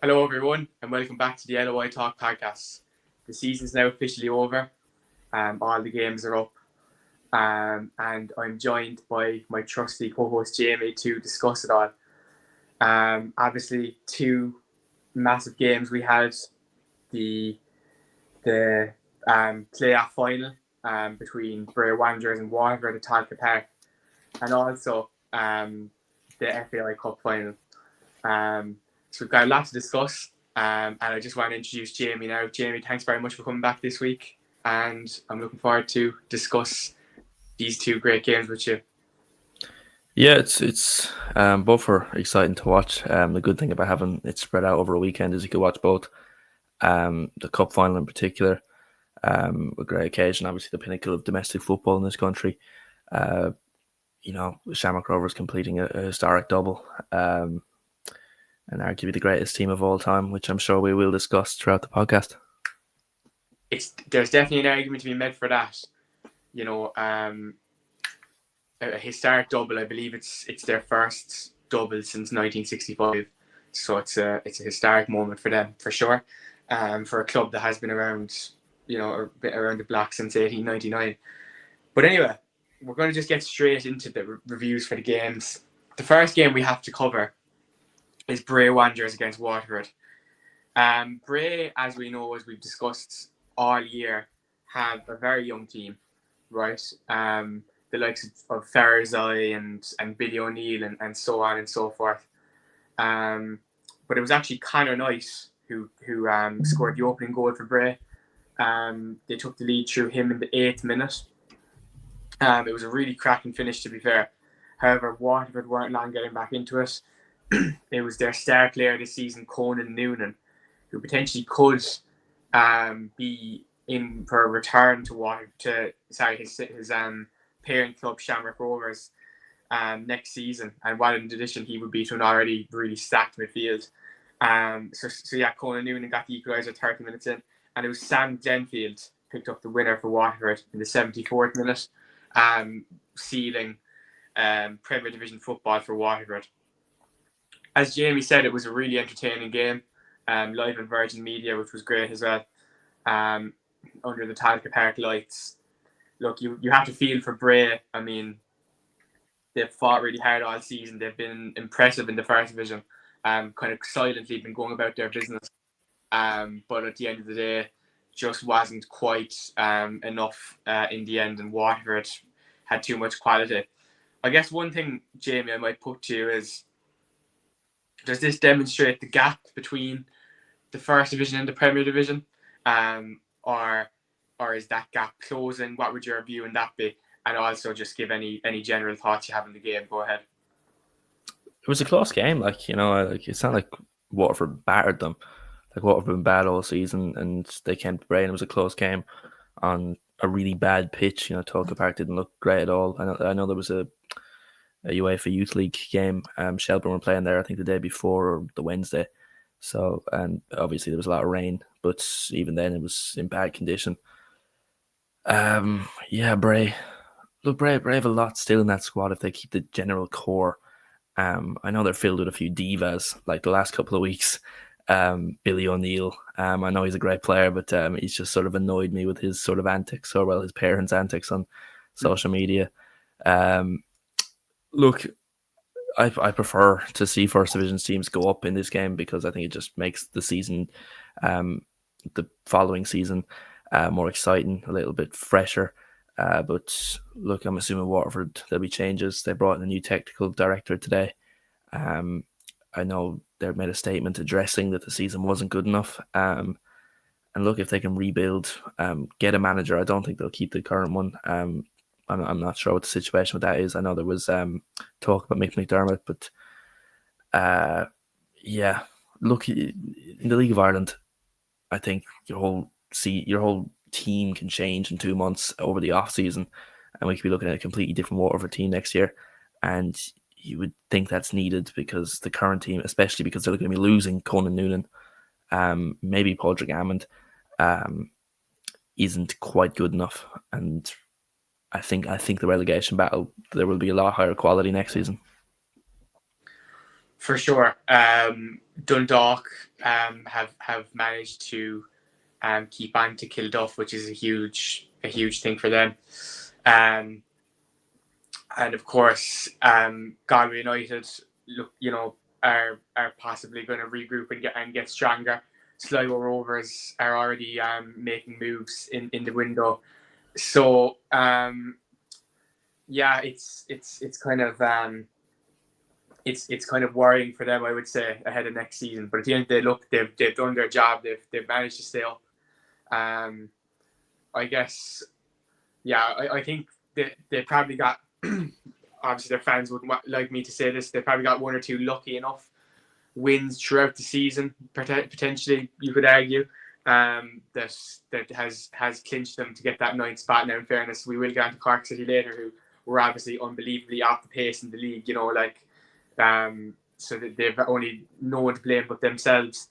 Hello, everyone, and welcome back to the LOI Talk podcast. The season's now officially over. All the games are up, and I'm joined by my trusty co-host Jamie to discuss it all. Obviously, two massive games we had: the playoff final between Bray Wanderers and Waterford at Talca Park, and also the FAI Cup Final. So we've got a lot to discuss, and I just want to introduce Jamie now. Jamie, thanks very much for coming back this week, and I'm looking forward to discuss these two great games with you. Yeah, it's both are exciting to watch. The good thing about having it spread out over a weekend is you can watch both. The cup final in particular, a great occasion, obviously the pinnacle of domestic football in this country. Shamrock Rovers completing a historic double, and arguably the greatest team of all time, which I'm sure we will discuss throughout the podcast. There's definitely an argument to be made for that. A historic double. I believe it's their first double since 1965, so it's a historic moment for them for sure. For a club that has been around, a bit around the block since 1899. But anyway, we're going to just get straight into the reviews for the games. The first game we have to cover is Bray Wanderers against Waterford. Bray, as we know, as we've discussed all year, have a very young team, right? The likes of Farazai and Billy O'Neill and so on and so forth. But it was actually Conor Knight who scored the opening goal for Bray. They took the lead through him in the 8th minute. It was a really cracking finish, to be fair. However, Waterford weren't long getting back into it. It was their star player this season, Conan Noonan, who potentially could be in for a return to his parent club, Shamrock Rovers, next season. And while in addition, he would be to an already really stacked midfield. Conan Noonan got the equaliser 30 minutes in, and it was Sam Glenfield picked up the winner for Waterford in the 74th minute, sealing Premier Division football for Waterford. As Jamie said, it was a really entertaining game, live on Virgin Media, which was great as well, under the Talca Park lights. Look, you have to feel for Bray. I mean, they've fought really hard all season. They've been impressive in the first division, kind of silently been going about their business. But at the end of the day, just wasn't quite enough in the end, and Waterford had too much quality. I guess one thing, Jamie, I might put to you is, does this demonstrate the gap between the first division and the Premier Division? Or is that gap closing? What would your view on that be? And also just give any general thoughts you have in the game. Go ahead. It was a close game, it's not like Waterford battered them. Like Waterford have been bad all season, and they came to Bray, and it was a close game on a really bad pitch. Talca Park didn't look great at all. I know there was a UEFA Youth League game. Shelburne were playing there, I think, the day before or the Wednesday. So, and obviously there was a lot of rain, but even then it was in bad condition. Bray. Look, Bray have a lot still in that squad if they keep the general core. I know they're filled with a few divas, like the last couple of weeks. Billy O'Neill. I know he's a great player, but he's just sort of annoyed me with his sort of antics, or his parents' antics on social media. Look, I prefer to see First Division teams go up in this game because I think it just makes the season, the following season, more exciting, a little bit fresher. But look, I'm assuming Waterford, there'll be changes. They brought in a new technical director today. I know they made a statement addressing that the season wasn't good enough. And look, if they can rebuild, get a manager, I don't think they'll keep the current one. I'm not sure what the situation with that is. I know there was talk about Mick McDermott, but look, in the League of Ireland, I think your whole team can change in 2 months over the off season, and we could be looking at a completely different Waterford team next year. And you would think that's needed because the current team, especially because they're going to be losing Conan Noonan, maybe Padraig Hammond, isn't quite good enough. And I think the relegation battle, there will be a lot higher quality next season. For sure. Dundalk have managed to keep on to Kilduff, which is a huge thing for them. And of course, Galway United look, are possibly going to regroup and get stronger. Sligo Rovers are already making moves in the window. So yeah, it's kind of it's kind of worrying for them, I would say, ahead of next season. But at the end of the day, look, they've done their job. They've managed to stay up. I guess, yeah, I think they probably got. Obviously, their fans wouldn't like me to say this. They probably got one or two lucky enough wins throughout the season. Potentially, you could argue that has clinched them to get that ninth spot. Now, in fairness, we will get on to Cork City later, who were obviously unbelievably off the pace in the league. So that they've only no one to blame but themselves.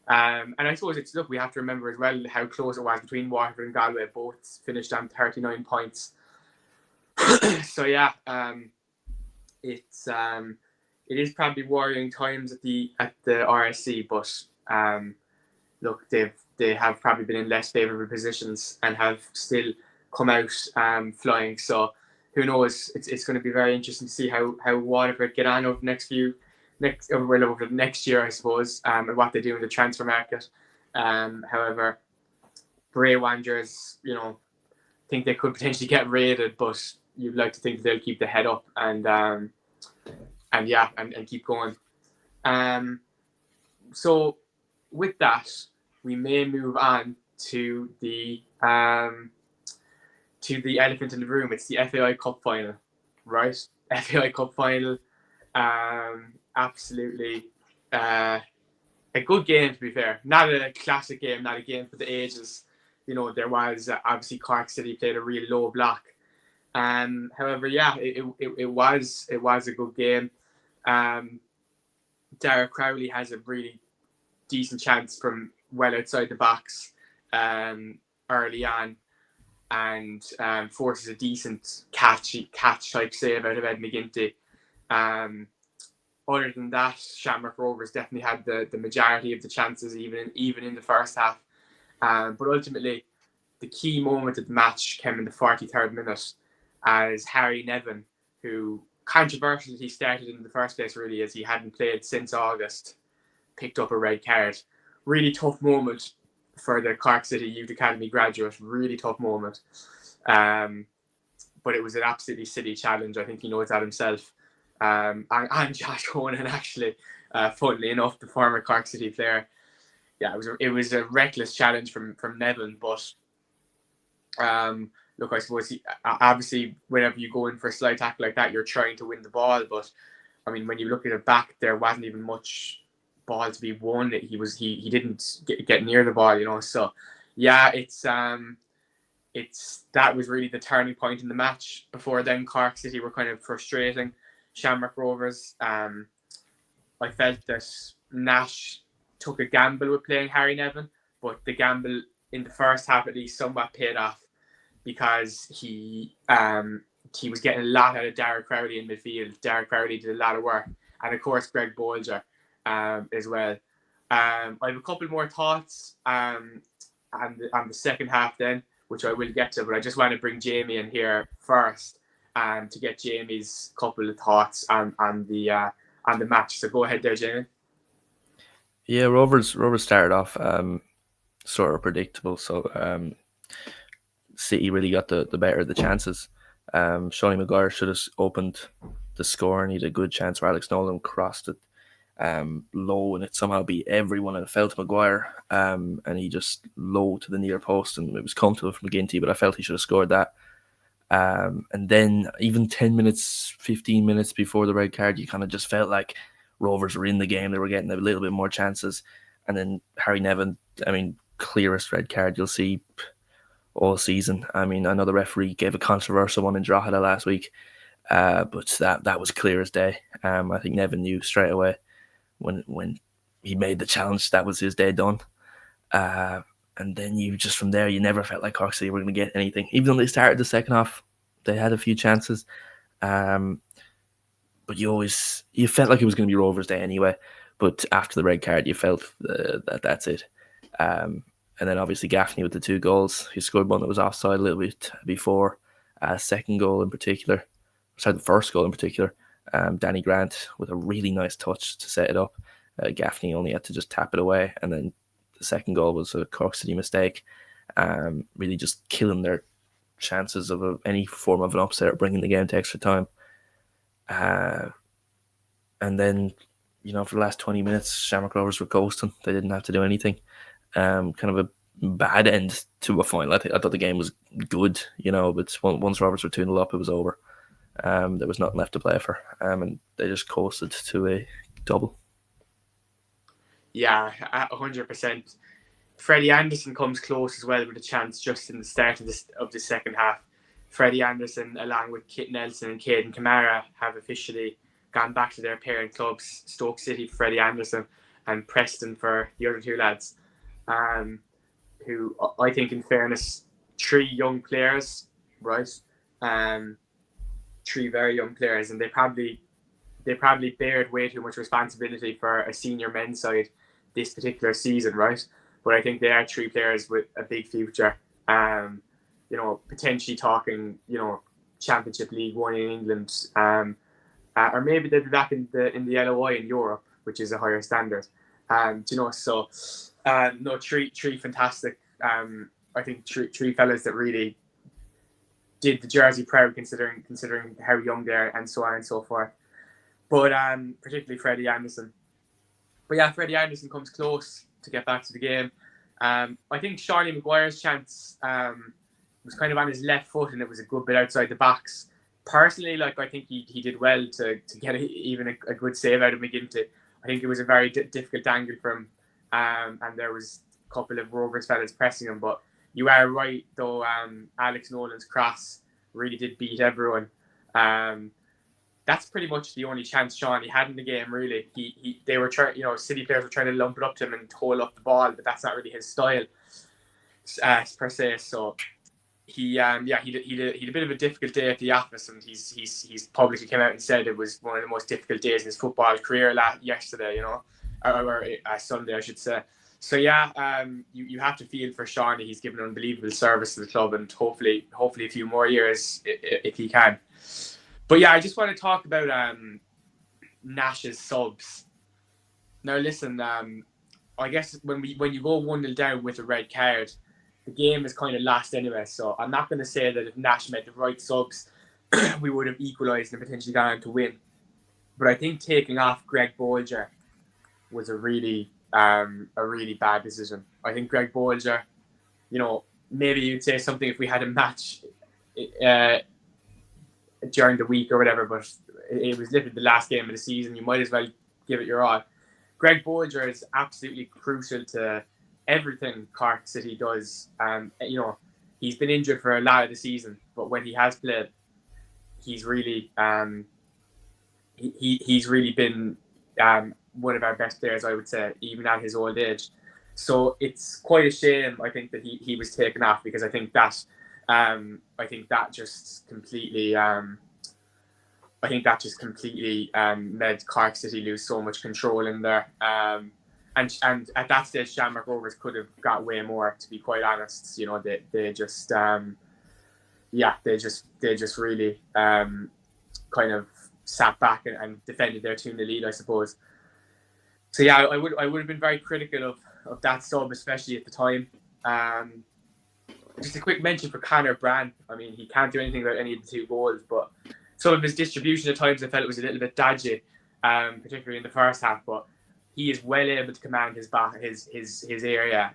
And I suppose look, we have to remember as well how close it was between Waterford and Galway. Both finished on 39 points. So yeah, it is probably worrying times at the RSC, but look, they have probably been in less favourable positions and have still come out flying. So who knows? It's going to be very interesting to see how Waterford get on over the over the next year, I suppose, and what they do in the transfer market. However, Bray Wanderers, think they could potentially get raided, but you'd like to think they'll keep the head up and keep going. So with that, we may move on to the elephant in the room. It's the FAI Cup Final, right? FAI Cup Final, absolutely a good game, to be fair. Not a classic game, not a game for the ages. There was obviously Cork City played a real low block. However, yeah, it was a good game. Dara Crowley has a really decent chance from well outside the box early on, and forces a decent catch type save out of Ed McGinty. Other than that, Shamrock Rovers definitely had the majority of the chances, even in the first half. But ultimately, the key moment of the match came in the 43rd minute, as Harry Nevin, who controversially he started in the first place, really, as he hadn't played since August, picked up a red card. Really tough moment for the Cork City Youth Academy graduate. Really tough moment. But it was an absolutely silly challenge. I think he knows that himself. And Josh Conan, actually, funnily enough, the former Cork City player. Yeah, it was a reckless challenge from Nevin, but look, I suppose obviously whenever you go in for a slide tackle like that, you're trying to win the ball. But I mean, when you look at it back, there wasn't even much ball to be won. He didn't get near the ball, So yeah, that was really the turning point in the match. Before then, Cork City were kind of frustrating Shamrock Rovers. I felt that Nash took a gamble with playing Harry Nevin, but the gamble in the first half at least somewhat paid off, because he was getting a lot out of Dara Crowley in midfield. Dara Crowley did a lot of work, and of course Greg Bolger as well. I have a couple more thoughts on the second half then, which I will get to, but I just want to bring Jamie in here first to get Jamie's couple of thoughts on the match. So go ahead there, Jamie. Yeah, Rovers started off sort of predictable. So City really got the better of the chances. Shawnee Maguire should have opened the score, and he had a good chance where Alex Nolan crossed it low, and it somehow beat everyone, and it fell to Maguire, and he just low to the near post, and it was comfortable for McGinty, but I felt he should have scored that. And then even 10 minutes, 15 minutes before the red card, you kind of just felt like Rovers were in the game. They were getting a little bit more chances. And then Harry Nevin, clearest red card you'll see all season. I know the referee gave a controversial one in Drogheda last week, but that was clear as day. I think Nevin knew straight away when he made the challenge that was his day done. And then you just from there, you never felt like Cork City were going to get anything. Even though they started the second half, they had a few chances. But but you felt like it was going to be Rovers' day anyway. But after the red card, you felt that that's it. And then obviously Gaffney with the 2 goals. He scored one that was offside a little bit before. Second goal in particular, sorry, the first goal in particular. Danny Grant with a really nice touch to set it up. Gaffney only had to just tap it away, and then the second goal was a Cork City mistake. Really just killing their chances of any form of an upset or bringing the game to extra time. And then, for the last 20 minutes, Shamrock Rovers were ghosting. They didn't have to do anything. Kind of a bad end to a final. I thought the game was good, but once Rovers were 2-0 up, it was over. There was nothing left to play for, and they just coasted to a double. Yeah, 100%. Freddie Anderson comes close as well with a chance just in the start of the second half. Freddie Anderson, along with Kit Nelson and Caden Kamara, have officially gone back to their parent clubs, Stoke City for Freddie Anderson and Preston for the other 2 lads, who I think, in fairness, 3 young players, right? 3 very young players, and they probably bared way too much responsibility for a senior men's side this particular season, right? But I think they are 3 players with a big future. Potentially talking, Championship League 1 in England, or maybe they'll be back in the LOI in Europe, which is a higher standard. So 3 fantastic. I think 3 fellas that really did the jersey proud, considering how young they are, and so on and so forth. But particularly Freddie Anderson. But yeah, Freddie Anderson comes close to get back to the game. I think Charlie Maguire's chance was kind of on his left foot, and it was a good bit outside the box. Personally, I think he did well to get even a good save out of McGinty. I think it was a very difficult angle for him, and there was a couple of Rovers fellas pressing him. But you are right, though. Alex Nolan's cross really did beat everyone. That's pretty much the only chance Sean had in the game, really. They were trying, City players were trying to lump it up to him and hold up the ball, but that's not really his style, per se. So he had a bit of a difficult day at the office, and he's publicly came out and said it was one of the most difficult days in his football career yesterday, or Sunday, I should say. So yeah, you have to feel for Sean. He's given an unbelievable service to the club, and hopefully a few more years if he can. But yeah, I just want to talk about Nash's subs. Now listen, I guess when you go 1-0 down with a red card, the game is kind of lost anyway. So I'm not going to say that if Nash made the right subs, we would have equalised and potentially gone on to win. But I think taking off Greg Bolger was a really bad decision. I think Greg Bolger, maybe you'd say something if we had a match during the week or whatever, but it was literally the last game of the season. You might as well give it your all. Greg Bolger is absolutely crucial to everything Cork City does. He's been injured for a lot of the season, but when he has played, he's really he's really been one of our best players, I would say, even at his old age. So it's quite a shame, I think, that he was taken off, because I think that just completely made Cork City lose so much control in there. And at that stage, Shamrock Rovers could have got way more, to be quite honest. They just really kind of sat back and defended their 2-0 lead, I suppose. So yeah, I would have been very critical of that sub, especially at the time. Just a quick mention for Conor Brand. I mean, he can't do anything about any of the 2 goals, but some of his distribution at times I felt it was a little bit dodgy, particularly in the first half. But he is well able to command his area.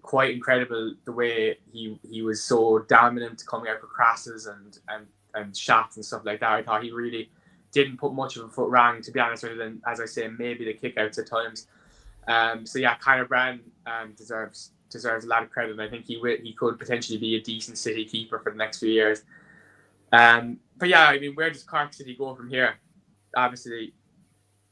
Quite incredible the way he was so dominant coming out for crosses and shots and stuff like that. I thought he really didn't put much of a foot wrong, to be honest, other than, as I say, maybe the kickouts at times. So yeah, Conor Brand deserves a lot of credit. I think he could potentially be a decent City keeper for the next few years. But yeah, I mean, where does Cork City go from here? Obviously,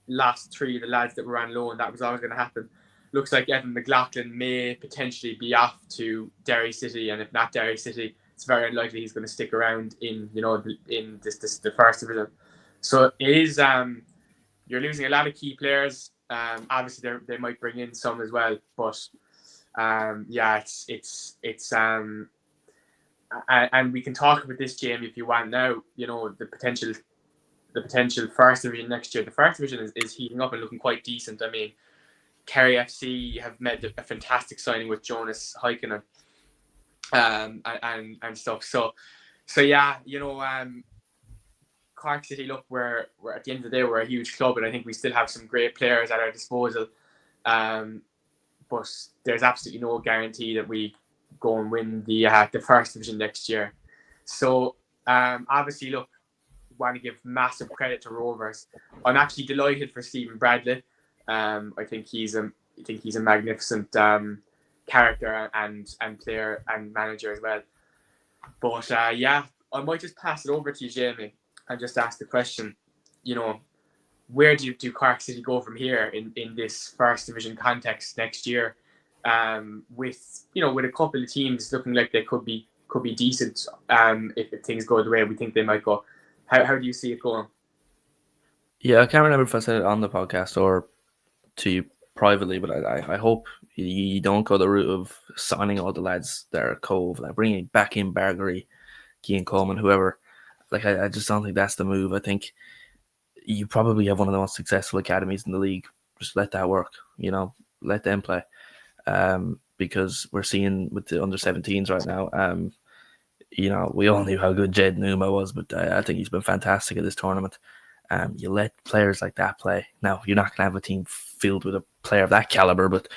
last 3 of the lads that were on loan, that was always going to happen. Looks like Evan McLaughlin may potentially be off to Derry City, and if not Derry City, it's very unlikely he's going to stick around in the first division. So it is. You're losing a lot of key players. Obviously, they might bring in some as well, but yeah, it's and we can talk about this, Jamie, if you want now. You know, the potential first division next year. The first division is heating up and looking quite decent. I mean, Kerry FC have made a fantastic signing with Jonas Heikkinen, and stuff. So yeah, you know, Cork City, look, we're at the end of the day, we're a huge club, and I think we still have some great players at our disposal. But there's absolutely no guarantee that we go and win the first division next year. So obviously, look, want to give massive credit to Rovers. I'm actually delighted for Stephen Bradley. I think he's a magnificent character and player and manager as well. But yeah, I might just pass it over to you, Jamie, and just ask the question. You know, where do Cork City go from here in this first division context next year? With with a couple of teams looking like they could be decent. If things go the way we think they might go. How do you see it going? Yeah, I can't remember if I said it on the podcast or to you privately, but I hope you don't go the route of signing all the lads that are Cove, like bringing back in Bargery, Keane Coleman, whoever. Like I just don't think that's the move. I think you probably have one of the most successful academies in the league. Just let that work, let them play. Because we're seeing with the under-17s right now, we all knew how good Jed Numa was, but I think he's been fantastic at this tournament. You let players like that play. Now, you're not going to have a team filled with a player of that caliber, but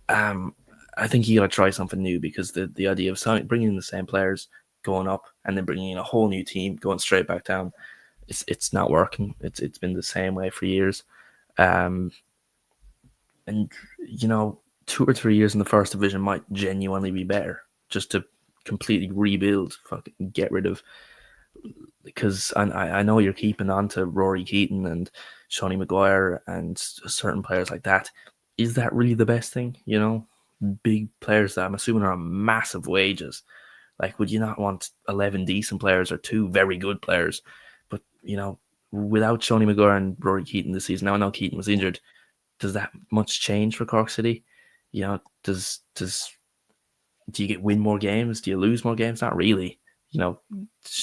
I think you got to try something new, because the idea of bringing in the same players, going up, and then bringing in a whole new team, going straight back down, it's not working. It's been the same way for years. And 2 or 3 years in the first division might genuinely be better, just to completely rebuild, fucking get rid of. Because I know you're keeping on to Rory Keaton and Shawnee Maguire and certain players like that. Is that really the best thing? Big players that I'm assuming are on massive wages. Like, would you not want 11 decent players or 2 very good players? But, without Shawnee Maguire and Rory Keaton this season, now I know Keaton was injured. Does that much change for Cork City? Do you win more games? Do you lose more games? Not really.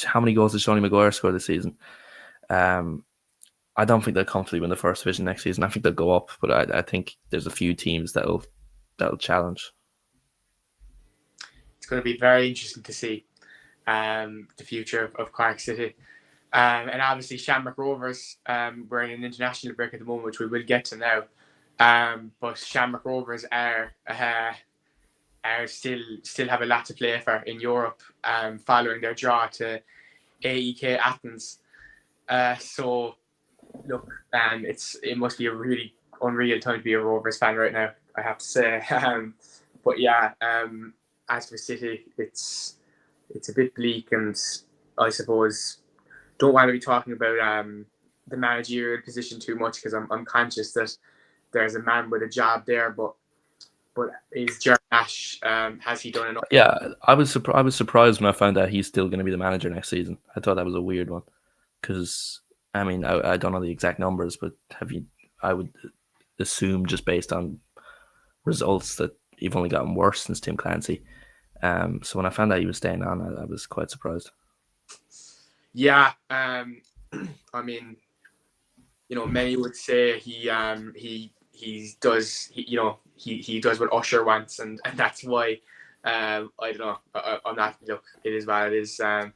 How many goals did Shawnee Maguire score this season? I don't think they'll comfortably win the first division next season. I think they'll go up, but I think there's a few teams that'll challenge. It's going to be very interesting to see the future of Cork City. And obviously Shamrock Rovers, we're in an international break at the moment, which we will get to now. But Shamrock Rovers are still have a lot to play for in Europe, following their draw to AEK Athens. So look, it must be a really unreal time to be a Rovers fan right now, I have to say. But yeah, as for City, it's a bit bleak, and I suppose don't want to be talking about the managerial position too much, because I'm conscious that there's a man with a job there, but is Gerard Nash, has he done enough? Yeah, I was surprised when I found out he's still going to be the manager next season. I thought that was a weird one, because I mean I don't know the exact numbers, but I would assume, just based on results, that you've only gotten worse since Tim Clancy. So when I found out he was staying on, I was quite surprised. Yeah, I mean, many would say he does what Usher wants, and that's why. I don't know. I'm not. Look, it is what it is. I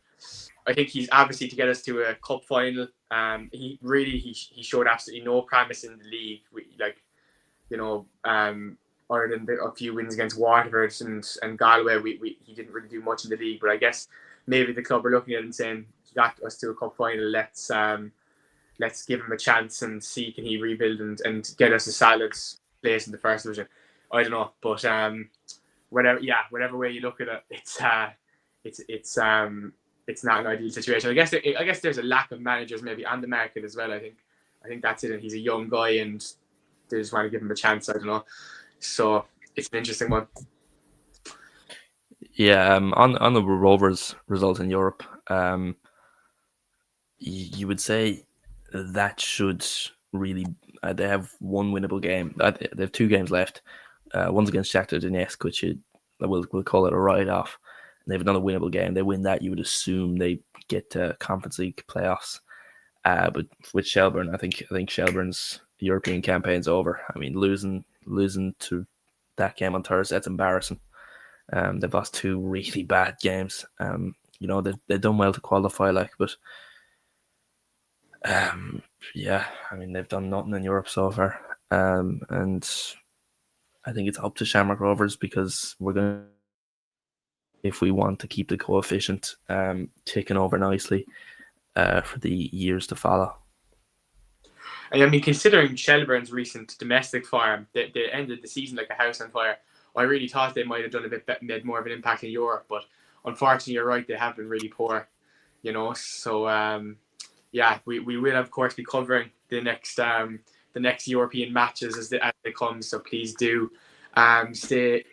think he's obviously to get us to a cup final. He showed absolutely no promise in the league. Other than a few wins against Waterford and Galway, he didn't really do much in the league. But I guess maybe the club are looking at him saying, he got us to a cup final. Let's give him a chance and see can he rebuild and get us a solid place in the first division. I don't know, but whatever way you look at it, it's not an ideal situation. I guess there's a lack of managers maybe on the market as well. I think that's it. And he's a young guy, and they just want to give him a chance. I don't know. So it's an interesting one. Yeah, on the Rovers result in Europe, you would say that should really. They have one winnable game. They have 2 games left. One's against Shakhtar Donetsk, which we'll call it a write-off. And they have another winnable game. They win that, you would assume they get to Conference League playoffs. But with Shelbourne, I think Shelbourne's European campaign's over. I mean, losing to that game on Thursday, that's embarrassing. They've lost 2 really bad games. They've done well to qualify, but yeah, I mean, they've done nothing in Europe so far. And I think it's up to Shamrock Rovers, because we're going to, if we want to keep the coefficient ticking over nicely for the years to follow. I mean, considering Shelbourne's recent domestic form, they ended the season like a house on fire. I really thought they might have done made more of an impact in Europe, but unfortunately, you're right, they have been really poor. So we will of course be covering the next European matches as they come. So please do stay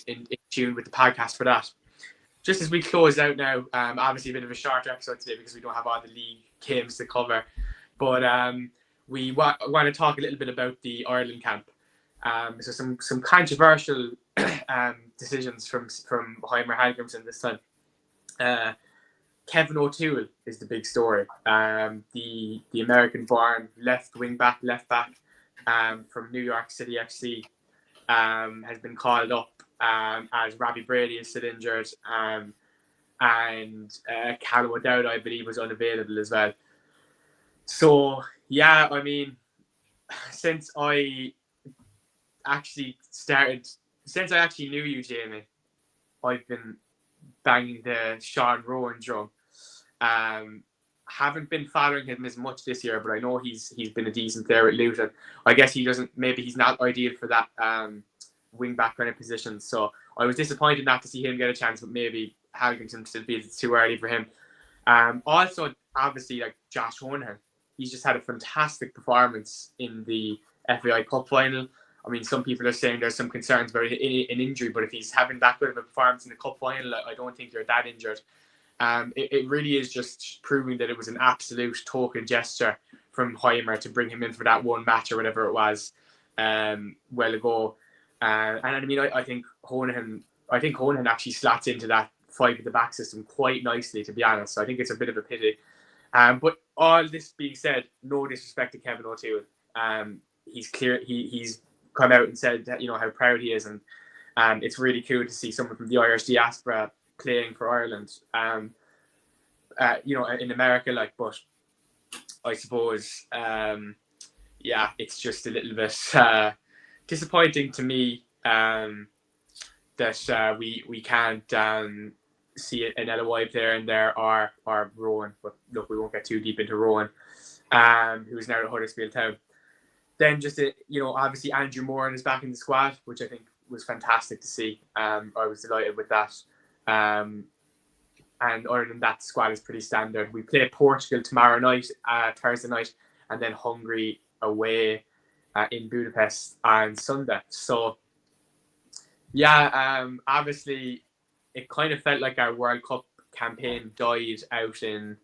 in tune with the podcast for that. Just as we close out now, obviously a bit of a shorter episode today because we don't have all the league games to cover, but we want to talk a little bit about the Ireland camp. So some controversial decisions from Heimer Hallgrimsson this time. Kevin O'Toole is the big story. The American-born left back from New York City FC has been called up as Robbie Brady is still injured, and Callum O'Dowd, I believe, was unavailable as well. So yeah, I mean, since I actually knew you, Jamie, I've been banging the Sean Rowan drum. Haven't been following him as much this year, but I know he's been a decent player at Luton. I guess he's not ideal for that wing back kind of position. So I was disappointed not to see him get a chance, but maybe Hallgrimsson still feels it's too early for him. Also, obviously, like Josh Honahan, he's just had a fantastic performance in the FAI Cup Final. I mean, some people are saying there's some concerns about an injury, but if he's having that good of a performance in the Cup Final, I don't think you're that injured. It really is just proving that it was an absolute token gesture from Heimer to bring him in for that one match or whatever it was well ago. And I mean, I think Honahan actually slots into that 5 at the back system quite nicely, to be honest. So I think it's a bit of a pity. But all this being said, no disrespect to Kevin O'Toole. He's clear. He's come out and said that, how proud he is, and it's really cool to see someone from the Irish diaspora playing for Ireland. In America, but I suppose, it's just a little bit disappointing to me that we can't see an LOI player in there or Rowan. But look, we won't get too deep into Rowan, who's now at Huddersfield Town. Then obviously Andrew Moran is back in the squad, which I think was fantastic to see. I was delighted with that. And other than that, the squad is pretty standard. We play Portugal tomorrow night, Thursday night, and then Hungary away in Budapest on Sunday. So, yeah, obviously it kind of felt like our World Cup campaign died out in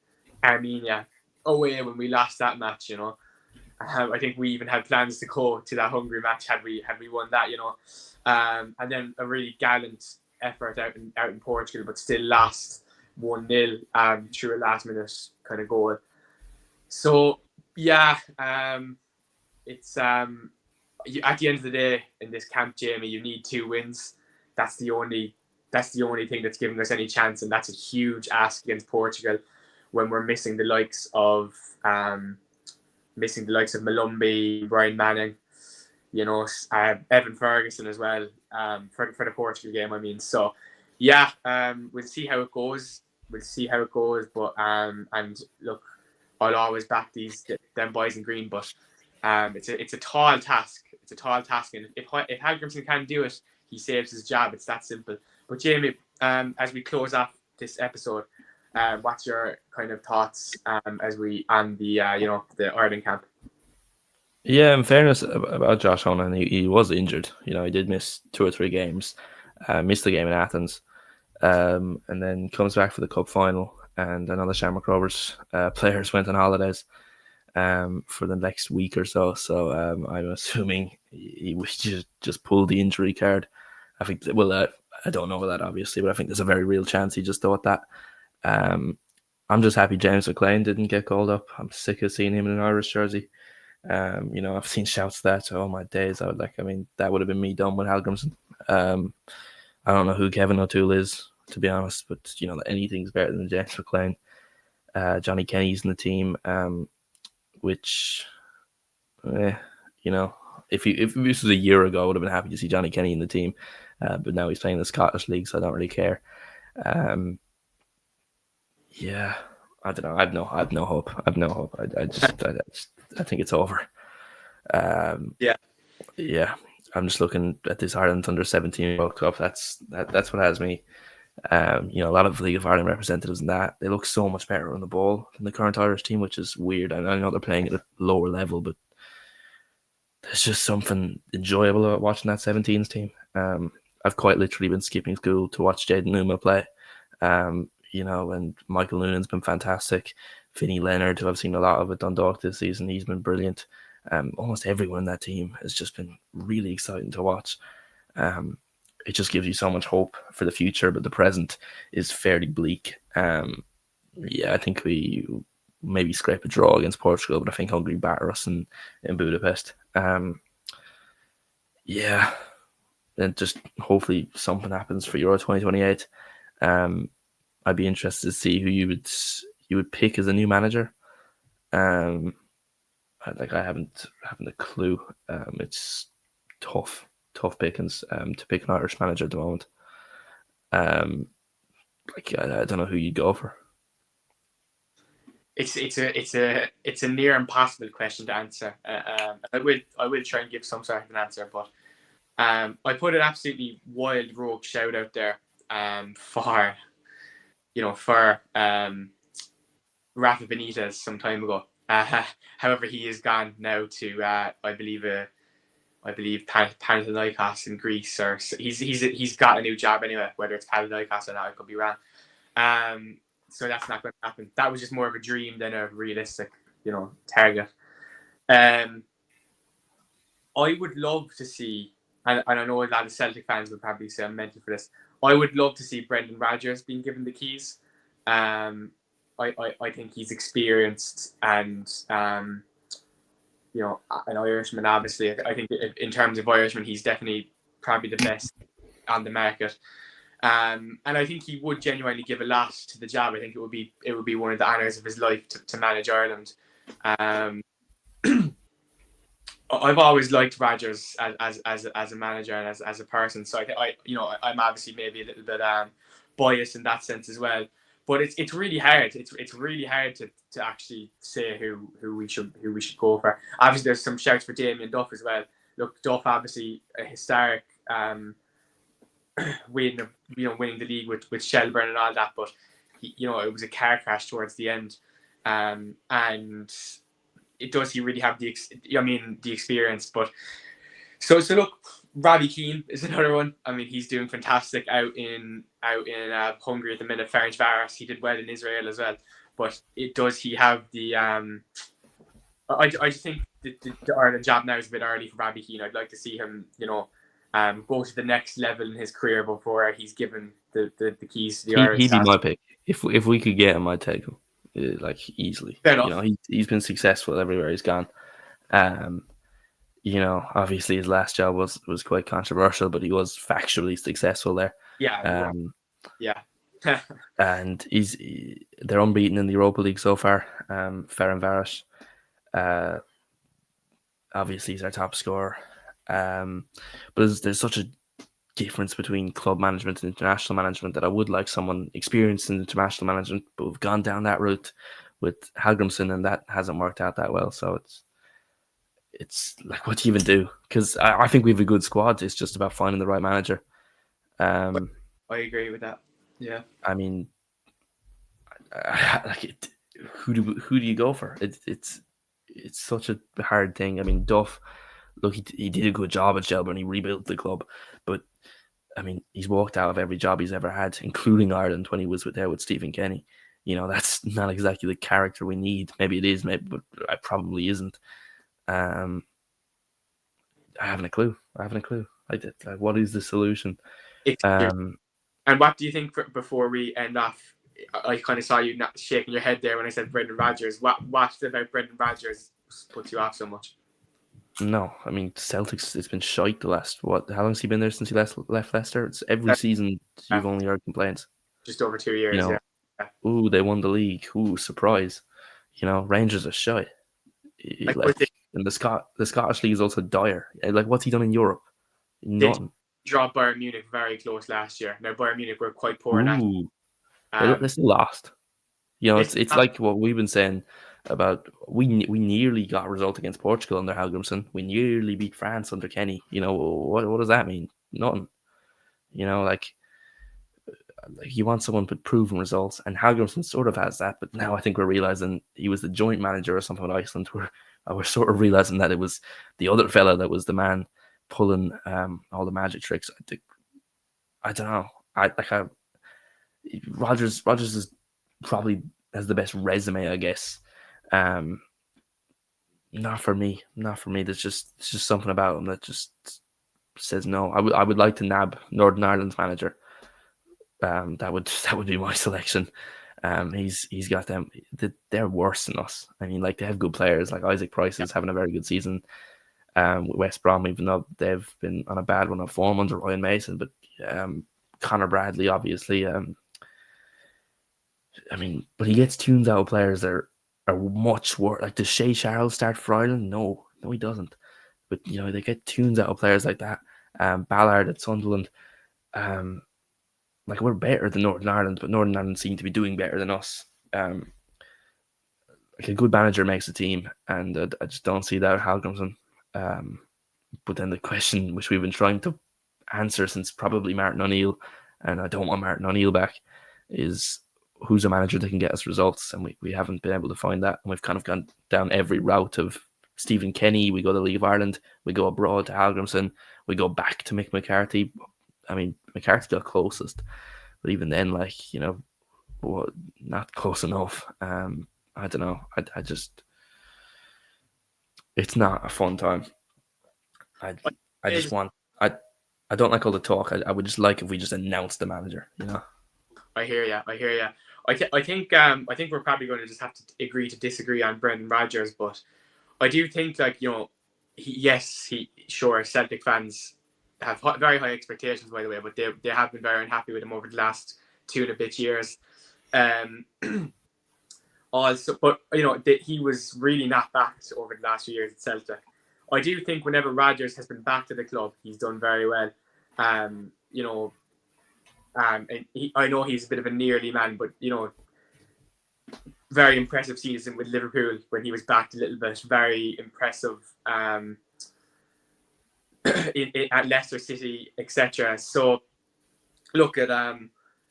Armenia away when we lost that match, I think we even had plans to go to that Hungary match had we won that, and then a really gallant effort out in Portugal, but still lost 1-0 through a last minute kind of goal. So yeah, it's at the end of the day in this camp, Jamie, you need 2 wins. That's the only thing that's giving us any chance, and that's a huge ask against Portugal when we're missing the likes of Malumbi, Brian Manning, Evan Ferguson as well, for the Portugal game, I mean. So, yeah, we'll see how it goes. But, and look, I'll always back them boys in green, but it's a tall task. And if Hallgrimsson can do it, he saves his job. It's that simple. But Jamie, as we close off this episode, what's your kind of thoughts as we on the the Ireland camp? Yeah, in fairness about Josh Honahan, he was injured. He did miss 2 or 3 games. Missed the game in Athens, and then comes back for the cup final. And another Shamrock Rovers players went on holidays. for the next week or so. So I'm assuming he would just pull the injury card. I think, I don't know that obviously, but I think there's a very real chance he just thought that. I'm just happy James McLean didn't get called up. I'm sick of seeing him in an Irish jersey. I've seen shouts that, oh my days, that would have been me done with Halgrimsson. I don't know who Kevin O'Toole is, to be honest, but anything's better than James McLean. Johnny Kenny's in the team, which, if this was a year ago, I would have been happy to see Johnny Kenny in the team, but now he's playing the Scottish League, so I don't really care. Yeah, I don't know. I have no hope. I think it's over. Yeah. I'm just looking at this Ireland under-17 World Cup. That's what has me. A lot of League of Ireland representatives and that they look so much better on the ball than the current Irish team, which is weird. I know they're playing at a lower level, but there's just something enjoyable about watching that 17s team. I've quite literally been skipping school to watch Jaden Numa play. And Michael Noonan's been fantastic. Vinnie Leonard, who I've seen a lot of at Dundalk this season, he's been brilliant. Almost everyone in that team has just been really exciting to watch. It just gives you so much hope for the future, but the present is fairly bleak. I think we maybe scrape a draw against Portugal, but I think Hungary batter us in Budapest. And just hopefully something happens for Euro 2028. I'd be interested to see who you would pick as a new manager. I haven't a clue. It's tough pickings to pick an Irish manager at the moment. I don't know who you go for. It's a near impossible question to answer. I will try and give some sort of an answer, but I put an absolutely wild rogue shout out there for Rafa Benitez some time ago. However, he is gone now to I believe Panathinaikos in Greece, or he's got a new job anyway. Whether it's Panathinaikos or not, I could be wrong. So that's not going to happen. That was just more of a dream than a realistic, target. I would love to see, and I know a lot of Celtic fans would probably say I'm mental for this. I would love to see Brendan Rodgers being given the keys. I think he's experienced and an Irishman. Obviously, I think in terms of Irishman, he's definitely probably the best on the market. And I think he would genuinely give a lot to the job. I think it would be one of the honours of his life to manage Ireland. I've always liked Rodgers as a manager and as a person. So I'm obviously maybe a little bit biased in that sense as well. But it's really hard. It's really hard to actually say who we should go for. Obviously, there's some shouts for Damien Duff as well. Look, Duff obviously a historic winning the league with Shelburne and all that, but it was a car crash towards the end, and does he really have the experience? But so look, Robbie Keane is another one. I mean, he's doing fantastic out in Hungary at the minute. Ferencváros, he did well in Israel as well. But does he have the? I just think the Ireland job now is a bit early for Robbie Keane. I'd like to see him, go to the next level in his career before he's given the keys to the Irish. He'd be my pick. If we could get him, I'd take him. Easily. Fair enough. He's been successful everywhere he's gone. Obviously his last job was quite controversial, but he was factually successful there. Yeah. And they're unbeaten in the Europa League so far. Ferencváros, obviously he's our top scorer. But there's such a difference between club management and international management that I would like someone experienced in international management, but we've gone down that route with Halgrimsson and that hasn't worked out that well. So it's like, what do you even do? Because I think we have a good squad. It's just about finding the right manager. I agree with that. Yeah. I mean, who do you go for? It's such a hard thing. I mean, Duff, look, he did a good job at Shelburne. He rebuilt the club, but I mean, he's walked out of every job he's ever had, including Ireland when he was there with Stephen Kenny. that's not exactly the character we need. Maybe it is, maybe, but it probably isn't. I haven't a clue. Like, what is the solution? It's Um, And what do you think before we end off? I kind of saw you not shaking your head there when I said Brendan Rodgers. What about Brendan Rodgers puts you off so much? no, I mean Celtics. It's been shite the last How long has he been there since he left Leicester? It's every Uh, season you've only heard complaints. just over 2 years, You yeah. Yeah. ooh, they won the league. Ooh, surprise. Rangers are shite. Like, was Like, and the Scottish league is also dire. Like, what's he done in Europe? they Nothing. dropped Bayern Munich very close last year. Now Bayern Munich were quite poor last. Ooh, they Um, still lost. they It's like what we've been saying about we nearly got a result against Portugal under Hallgrimsson. We nearly beat France under Kenny. What does that mean? Nothing. Like you want someone with proven results, and Hallgrimsson sort of has that. But now I think we're realizing he was the joint manager or something with Iceland. We're sort of realizing that it was the other fella that was the man pulling all the magic tricks. I don't know. Rogers is probably has the best resume, I guess. Um, Not for me. Not for me. It's just something about him that just says no. I would like to nab Northern Ireland's manager. That would be my selection. He's got them. They're worse than us. I mean, like they have good players. Like Isaac Price is having a very good season. With West Brom, even though they've been on a bad run of form under Ryan Mason, but Connor Bradley, obviously. I mean, but he gets tunes out of players that are much worse. Like, does Shea Charles start for Ireland? No, he doesn't. But they get tunes out of players like that. Ballard at Sunderland. Like, we're better than Northern Ireland, but Northern Ireland seem to be doing better than us. Like a good manager makes a team, and I just don't see that with Hallgrimsson. But then the question, which we've been trying to answer since probably Martin O'Neill, and I don't want Martin O'Neill back, is who's a manager that can get us results, and we haven't been able to find that. And we've kind of gone down every route of Stephen Kenny. We go to the League of Ireland, we go abroad to Hallgrimsson, we go back to Mick McCarthy. I mean, McCarthy got closest, but even then, like, not close enough. I don't know. I just, it's not a fun time. I just want, I don't like all the talk. I would just like if we just announced the manager, I hear you. I think we're probably going to just have to agree to disagree on Brendan Rodgers, but I do think, like, sure, Celtic fans have very high expectations, by the way, but they have been very unhappy with him over the last 2.5 years. Also, but he was really not backed over the last few years at Celtic. I do think whenever Rodgers has been back to the club, he's done very well. And I know he's a bit of a nearly man, but very impressive season with Liverpool when he was backed a little bit. Very impressive at Leicester City, etc. So look at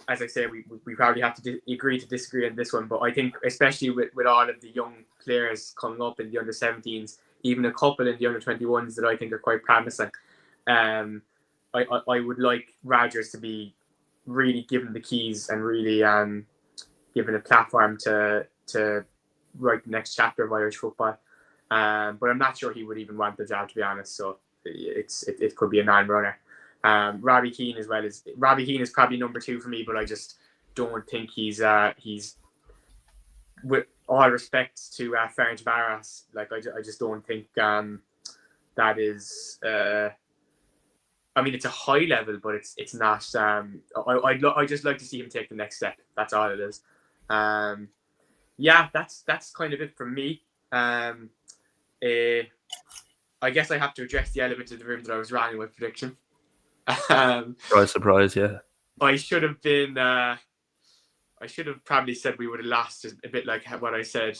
as I say, we probably have to agree to disagree on this one, but I think especially with all of the young players coming up in the under-17s, even a couple in the under-21s that I think are quite promising, I would like Rodgers to be really given the keys and really given a platform to write the next chapter of Irish football. But I'm not sure he would even want the job, to be honest. So it could be a non-runner. Robbie Keane as well Robbie Keane is probably number 2 for me, but I just don't think he's with all respect to Ferenc Barras, like I just don't think that is. I mean, it's a high level, but it's not. I just like to see him take the next step. That's all it is. Yeah, that's kind of it from me. I guess I have to address the elephant in the room that I was wrong with prediction. Surprise, yeah. I should have been. I should have probably said we would have lost, a bit like what I said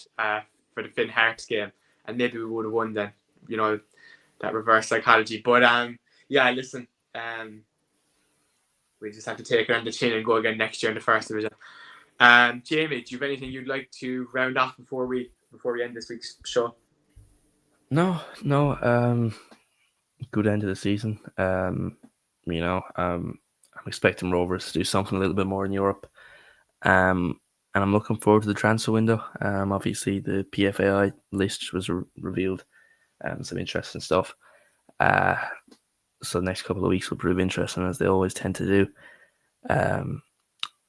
for the Finn Harps game, and maybe we would have won then. That reverse psychology. But yeah, listen. We just have to take it on the chin and go again next year in the first division. Jamie, do you have anything you'd like to round off before we end this week's show? No. Good end of the season. I'm expecting Rovers to do something a little bit more in Europe. and I'm looking forward to the transfer window. Obviously the PFAI list was revealed, some interesting stuff. So the next couple of weeks will prove interesting, as they always tend to do.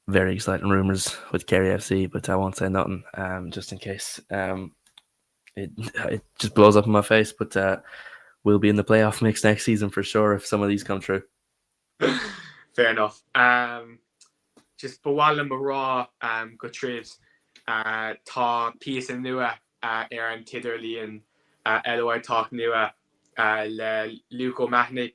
Very exciting rumours with Kerry FC, but I won't say nothing, just in case it just blows up in my face. But we'll be in the playoff mix next season for sure if some of these come true. Fair enough. Just bawala mará go trid tá píos an nua ar an tiidir líon LOI Talk nua le Luco Mahoney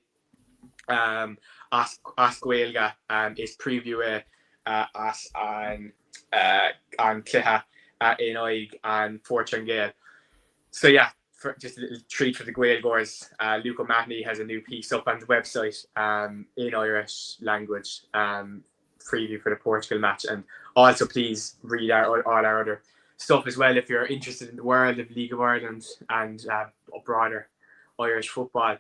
as Gaeilge is preview as an clutha in oig an Fortune Gale. So yeah, just a little treat for the Gaeilgeoirs. Luco Mahoney has a new piece up on the website in Irish language, preview for the Portugal match, and also please read all our other stuff as well if you're interested in the world of League of Ireland and broader Irish football.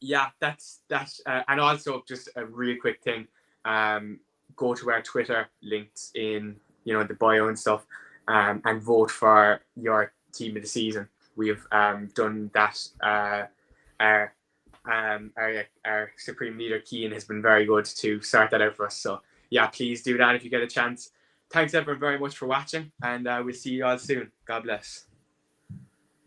Yeah, that's and also just a really quick thing. Go to our Twitter, linked in the bio and stuff, and vote for your team of the season. We have done that. Our Supreme Leader Keane has been very good to start that out for us. So yeah, please do that if you get a chance. Thanks everyone very much for watching, and we'll see you all soon. God bless.